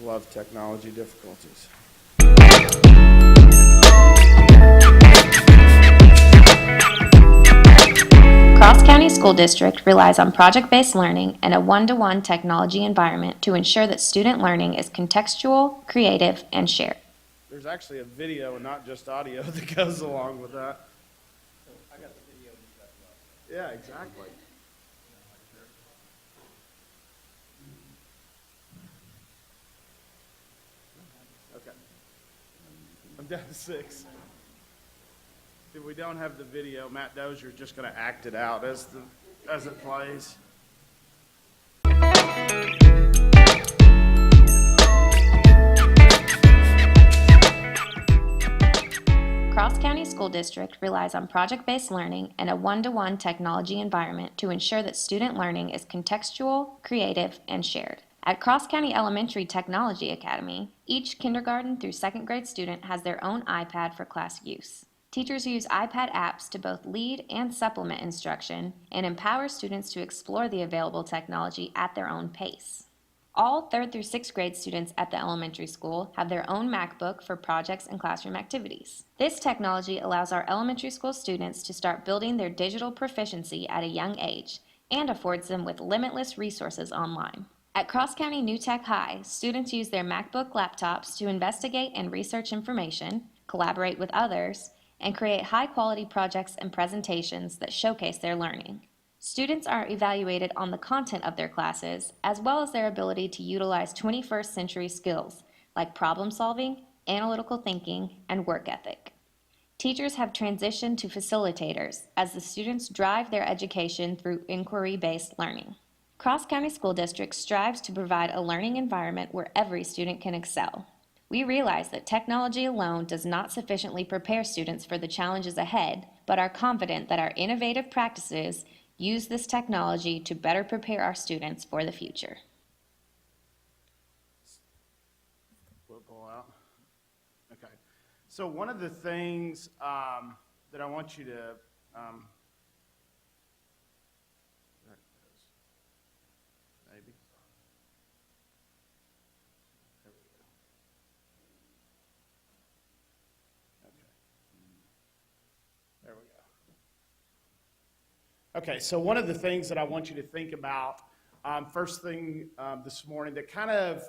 love technology difficulties. Cross County School District relies on project-based learning and a one-to-one technology environment to ensure that student learning is contextual, creative, and shared. There's actually a video and not just audio that goes along with that. So I got the video and you got the Yeah, exactly. Okay. I'm down to 6. If we don't have the video, Matt Dozier's just going to act it out as it plays. Cross County School District relies on project-based learning and a one-to-one technology environment to ensure that student learning is contextual, creative, and shared. At Cross County Elementary Technology Academy, each kindergarten through 2nd grade student has their own iPad for class use. Teachers use iPad apps to both lead and supplement instruction and empower students to explore the available technology at their own pace. All 3rd through 6th grade students at the elementary school have their own MacBook for projects and classroom activities. This technology allows our elementary school students to start building their digital proficiency at a young age and affords them with limitless resources online. At Cross County New Tech High, students use their MacBook laptops to investigate and research information, collaborate with others, and create high-quality projects and presentations that showcase their learning. Students are evaluated on the content of their classes, as well as their ability to utilize 21st century skills like problem solving, analytical thinking, and work ethic. Teachers have transitioned to facilitators as the students drive their education through inquiry-based learning. Cross County School District strives to provide a learning environment where every student can excel. We realize that technology alone does not sufficiently prepare students for the challenges ahead, but are confident that our innovative practices use this technology to better prepare our students for the future. Pull out. Okay. So one of the things that I want you to there it goes. Maybe. There we go. Okay. There we go. Okay, so one of the things that I want you to think about, first thing this morning, that kind of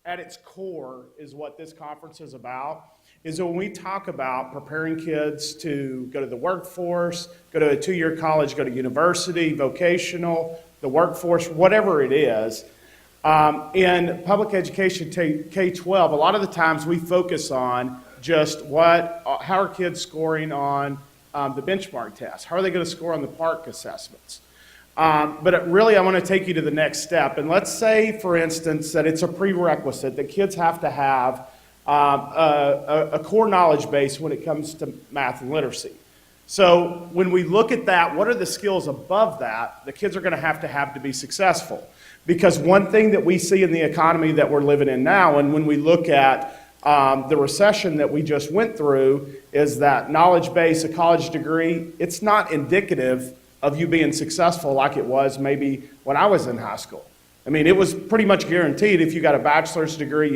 at its core is what this conference is about, is that when we talk about preparing kids to go to the workforce, go to a 2-year college, go to university, vocational, the workforce, whatever it is, in public education K-12, a lot of the times we focus on just how are kids scoring on the benchmark test? How are they going to score on the PARCC assessments? But really, I want to take you to the next step. And let's say, for instance, that it's a prerequisite that kids have to have a core knowledge base when it comes to math and literacy. So when we look at that, what are the skills above that the kids are going to have to be successful? Because one thing that we see in the economy that we're living in now, and when we look at the recession that we just went through, is that knowledge base, a college degree, it's not indicative of you being successful like it was maybe when I was in high school. I mean, it was pretty much guaranteed if you got a bachelor's degree,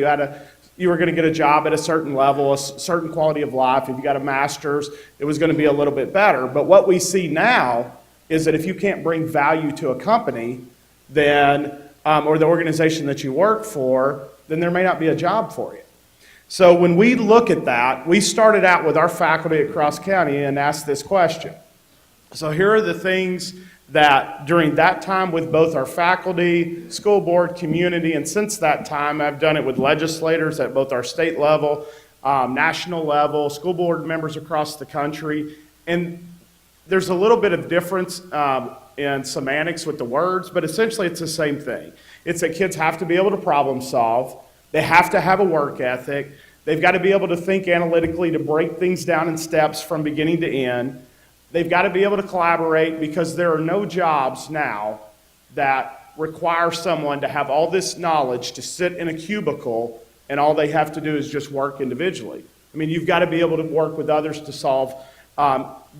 you were going to get a job at a certain level, a certain quality of life. If you got a master's, it was going to be a little bit better. But what we see now is that if you can't bring value to a company, then or the organization that you work for, then there may not be a job for you. So when we look at that, we started out with our faculty at Cross County and asked this question. So here are the things that during that time with both our faculty, school board, community, and since that time I've done it with legislators at both our state level, national level, school board members across the country. And there's a little bit of difference in semantics with the words, but essentially it's the same thing. It's that kids have to be able to problem solve. They have to have a work ethic. They've got to be able to think analytically to break things down in steps from beginning to end. They've got to be able to collaborate because there are no jobs now that require someone to have all this knowledge to sit in a cubicle and all they have to do is just work individually. I mean, you've got to be able to work with others to solve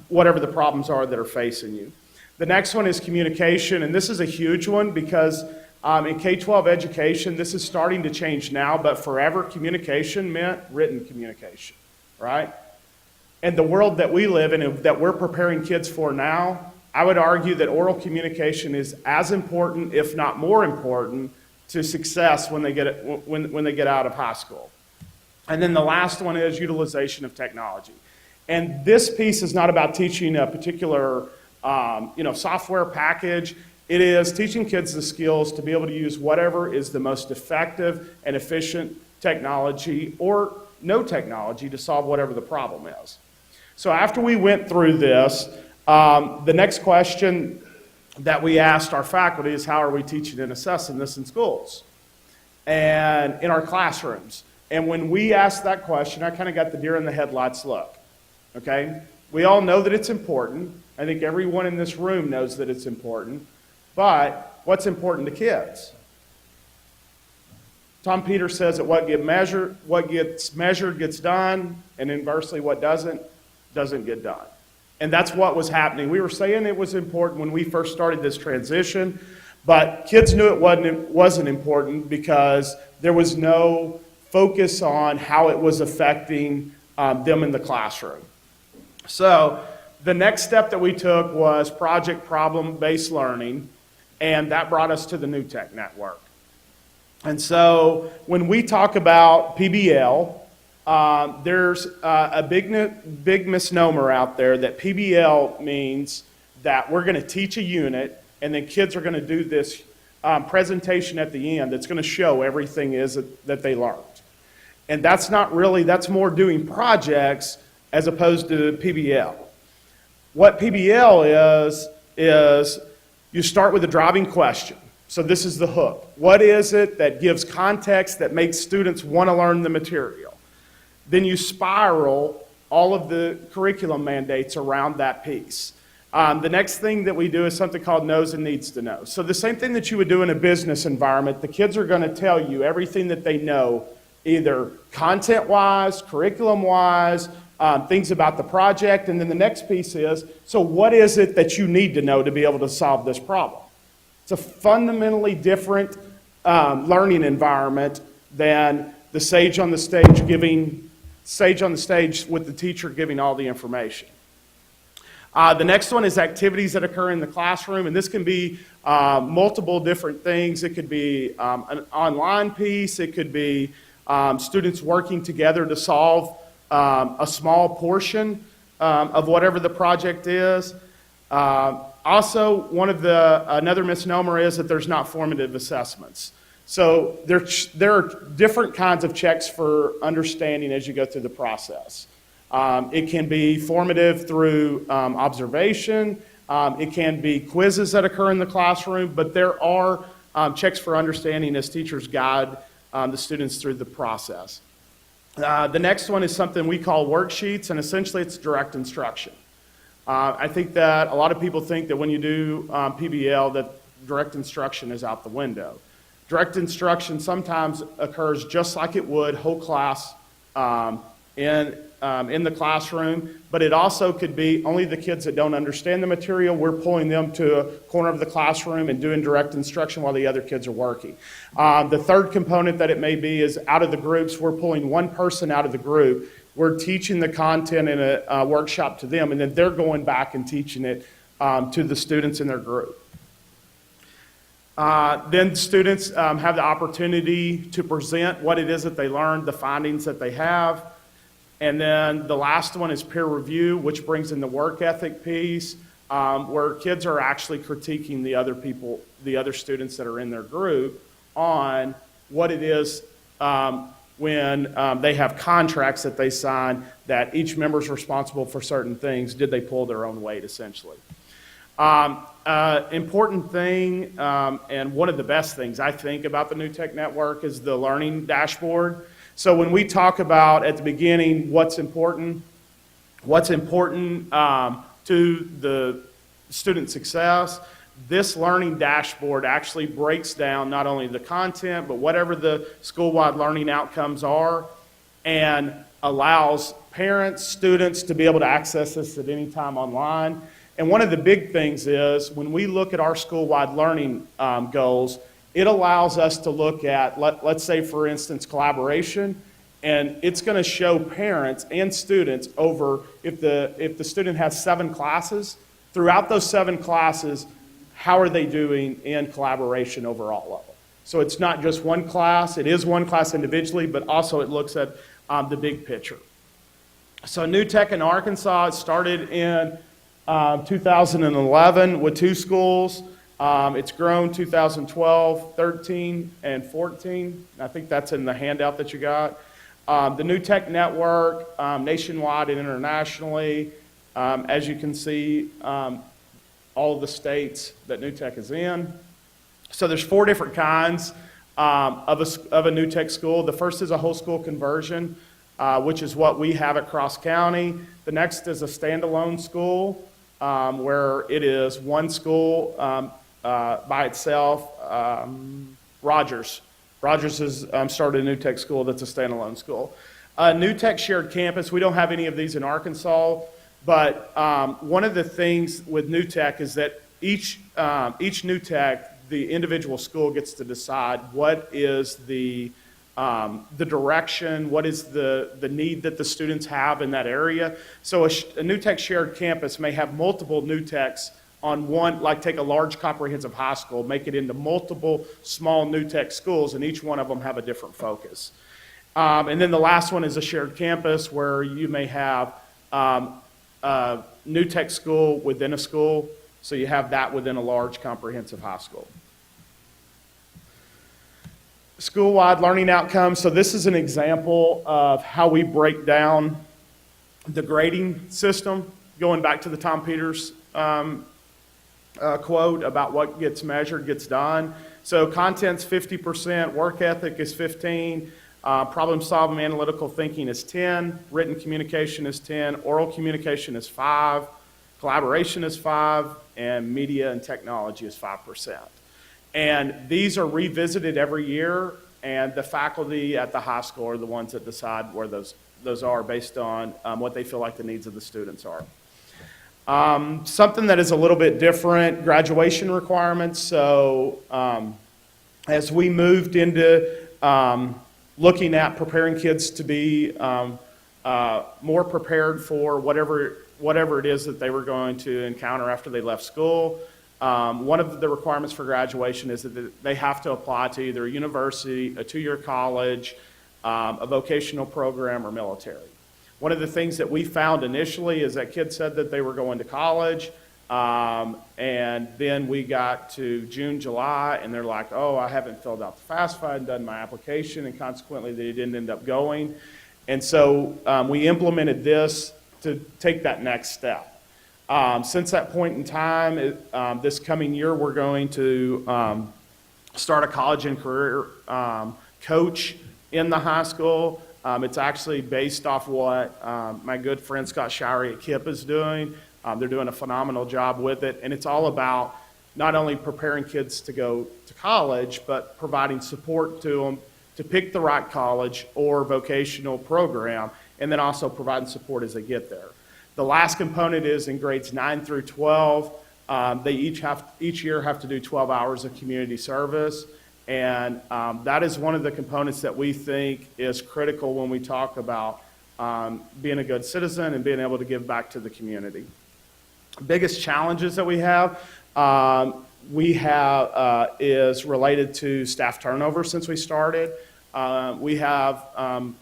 whatever the problems are that are facing you. The next one is communication, and this is a huge one because In K-12 education, this is starting to change now, but forever communication meant written communication, right? And the world that we live in and that we're preparing kids for now, I would argue that oral communication is as important, if not more important, to success when they get out of high school. And then the last one is utilization of technology. And this piece is not about teaching a particular software package. It is teaching kids the skills to be able to use whatever is the most effective and efficient technology or no technology to solve whatever the problem is. So after we went through this, the next question that we asked our faculty is, how are we teaching and assessing this in schools and in our classrooms? And when we asked that question, I kind of got the deer in the headlights look, okay? We all know that it's important. I think everyone in this room knows that it's important. But what's important to kids? Tom Peters says that what gets measured gets done, and inversely what doesn't get done. And that's what was happening. We were saying it was important when we first started this transition, but kids knew it wasn't important because there was no focus on how it was affecting them in the classroom. So the next step that we took was project problem-based learning, and that brought us to the New Tech Network. And so when we talk about PBL, there's a big misnomer out there that PBL means that we're going to teach a unit and then kids are going to do this presentation at the end that's going to show everything that they learned. And that's not really, that's more doing projects as opposed to PBL. What PBL is you start with a driving question. So this is the hook. What is it that gives context that makes students want to learn the material? Then you spiral all of the curriculum mandates around that piece. The next thing that we do is something called knows and needs to know. So the same thing that you would do in a business environment, the kids are going to tell you everything that they know, either content-wise, curriculum-wise, things about the project, and then the next piece is, so what is it that you need to know to be able to solve this problem? It's a fundamentally different learning environment than the sage on the stage with the teacher giving all the information. The next one is activities that occur in the classroom, and this can be multiple different things. It could be an online piece. It could be students working together to solve a small portion of whatever the project is. Also, another misnomer is that there's not formative assessments. So there are different kinds of checks for understanding as you go through the process. It can be formative through observation. It can be quizzes that occur in the classroom, but there are checks for understanding as teachers guide the students through the process. The next one is something we call worksheets, and essentially it's direct instruction. I think that a lot of people think that when you do PBL that direct instruction is out the window. Direct instruction sometimes occurs just like it would whole class in the classroom, but it also could be only the kids that don't understand the material. We're pulling them to a corner of the classroom and doing direct instruction while the other kids are working. The third component that it may be is out of the groups. We're pulling one person out of the group. We're teaching the content in a workshop to them, and then they're going back and teaching it to the students in their group. Then students have the opportunity to present what it is that they learned, the findings that they have. And then the last one is peer review, which brings in the work ethic piece, where kids are actually critiquing the other students that are in their group on what it is when they have contracts that they sign that each member is responsible for certain things. Did they pull their own weight, essentially? Important thing, and one of the best things I think about the New Tech Network is the learning dashboard. So when we talk about at the beginning what's important to the student success, this learning dashboard actually breaks down not only the content, but whatever the school-wide learning outcomes are, and allows parents, students to be able to access this at any time online. And one of the big things is when we look at our school-wide learning goals, It allows us to look at, let's say for instance, collaboration, and it's going to show parents and students over, if the student has 7 classes, throughout those 7 classes, how are they doing in collaboration overall level. So it's not just one class, it is one class individually, but also it looks at the big picture. So New Tech in Arkansas, it started in 2011 with 2 schools. It's grown 2012, 13, and 14. I think that's in the handout that you got. The New Tech Network, nationwide and internationally. As you can see, all of the states that New Tech is in. So there's 4 different kinds of a New Tech school. The first is a whole school conversion, which is what we have at Cross County. The next is a standalone school, where it is one school by itself. Rogers has started a New Tech school that's a standalone school. New Tech shared campus, we don't have any of these in Arkansas, but one of the things with New Tech is that each New Tech, the individual school gets to decide what is the direction, what is the need that the students have in that area. So a New Tech shared campus may have multiple New Techs on one, like take a large comprehensive high school, make it into multiple small New Tech schools, and each one of them have a different focus. And then the last one is a shared campus where you may have a New Tech school within a school, so you have that within a large comprehensive high school. School-wide learning outcomes. So this is an example of how we break down the grading system, going back to the Tom Peters quote about what gets measured gets done. So content's 50%, work ethic is 15, problem solving, analytical thinking is 10, written communication is 10, oral communication is 5, collaboration is 5, and media and technology is 5%. And these are revisited every year, and the faculty at the high school are the ones that decide where those are based on what they feel like the needs of the students are. Something that is a little bit different, graduation requirements. So as we moved into looking at preparing kids to be more prepared for whatever it is that they were going to encounter after they left school, one of the requirements for graduation is that they have to apply to either a university, a 2-year college, a vocational program, or military. One of the things that we found initially is that kids said that they were going to college, and then we got to June, July, and they're like, oh, I haven't filled out the FAFSA and done my application, and consequently they didn't end up going. And so we implemented this to take that next step. Since that point in time, this coming year, we're going to start a college and career coach in the high school. It's actually based off what my good friend Scott Showery at KIPP is doing. They're doing a phenomenal job with it, and it's all about not only preparing kids to go to college, but providing support to them to pick the right college or vocational program, and then also providing support as they get there. The last component is in grades 9 through 12. They each year have to do 12 hours of community service. And that is one of the components that we think is critical when we talk about being a good citizen and being able to give back to the community. Biggest challenges that we have is related to staff turnover since we started. We have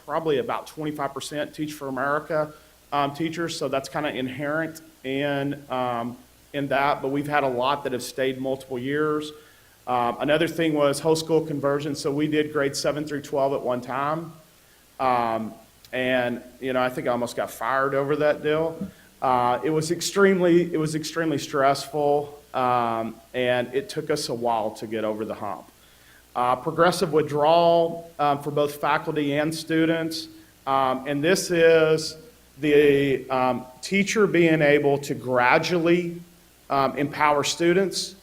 probably about 25% Teach for America teachers, so that's kind of inherent in that, but we've had a lot that have stayed multiple years. Another thing was whole school conversion. So we did grades 7 through 12 at one time. And, I think I almost got fired over that deal. It was extremely stressful, and it took us a while to get over the hump. Progressive withdrawal for both faculty and students. And this is the teacher being able to gradually empower students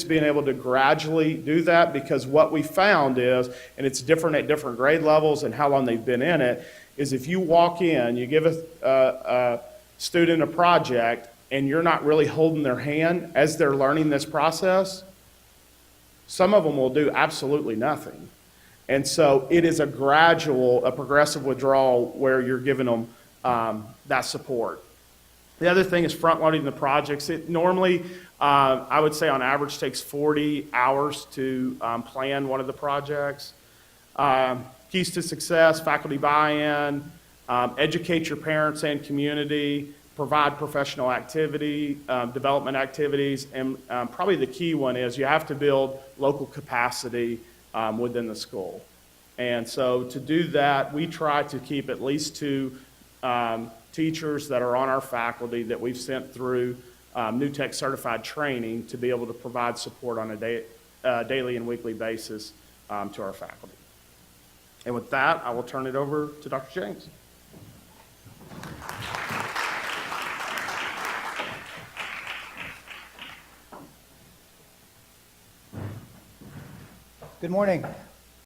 being able to gradually do that, because what we found is, and it's different at different grade levels and how long they've been in it, is if you walk in, you give a student a project, and you're not really holding their hand as they're learning this process, Some of them will do absolutely nothing. And so it is a progressive withdrawal where you're giving them that support. The other thing is front-loading the projects. It normally, I would say on average, takes 40 hours to plan one of the projects. Keys to success, faculty buy-in, educate your parents and community, provide professional activity, development activities, and probably the key one is you have to build local capacity within the school. And so to do that, we try to keep at least 2 teachers that are on our faculty that we've sent through New Tech certified training to be able to provide support on a daily and weekly basis to our faculty. And with that, I will turn it over to Dr. James. Good morning.